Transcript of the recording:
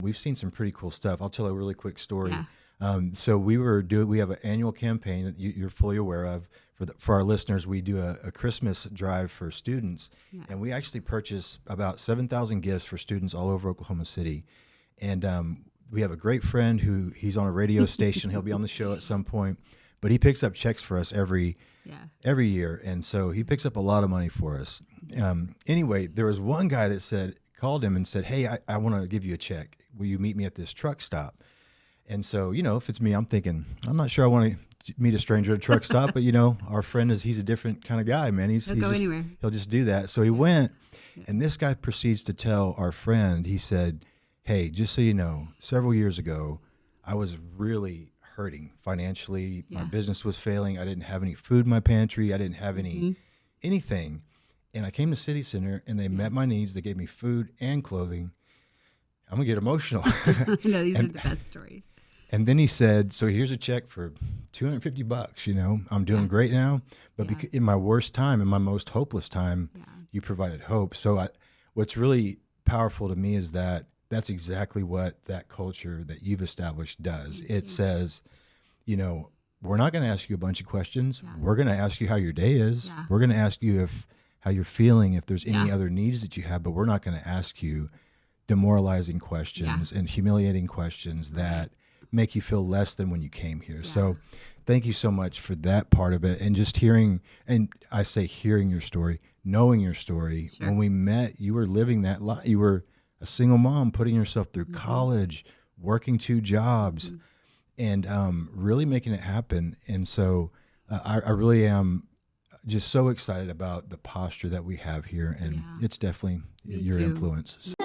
We've seen some pretty cool stuff. I'll tell a really quick story. Yeah. So we have an annual campaign that you're fully aware of. For our listeners, we do a Christmas drive for students, Yeah. and we actually purchase about 7,000 gifts for students all over Oklahoma City. And we have a great friend who he's on a radio station. He'll be on the show at some point, but he picks up checks for us every year, and so he picks up a lot of money for us. Anyway, there was one guy that called him and said, "Hey, I want to give you a check. Will you meet me at this truck stop?" And so, if it's me, I'm thinking, I'm not sure I want to meet a stranger at a truck stop, but our friend he's a different kind of guy, man. He'll go anywhere. He'll just do that. So he went, and this guy proceeds to tell our friend, he said, "Hey, just so you know, several years ago, I was really hurting financially. My business was failing. I didn't have any food in my pantry. I didn't have anything. And I came to City Center, and they met my needs. They gave me food and clothing." I'm going to get emotional. No, these are the best stories. And then he said, "So here's a check for $250. I'm doing great now. But in my worst time, in my most hopeless time, you provided hope." So what's really powerful to me is that that's exactly what that culture that you've established does. It says, we're not going to ask you a bunch of questions. Yeah. We're going to ask you how your day is. Yeah. We're going to ask you how you're feeling, if there's any other needs that you have, but we're not going to ask you demoralizing questions and humiliating questions that make you feel less than when you came here. So thank you so much for that part of it. And just hearing your story, knowing your story. Sure. When we met, you were living that life. You were a single mom putting yourself through college, working 2 jobs, and really making it happen. And so I really am just so excited about the posture that we have here. And it's definitely your influence.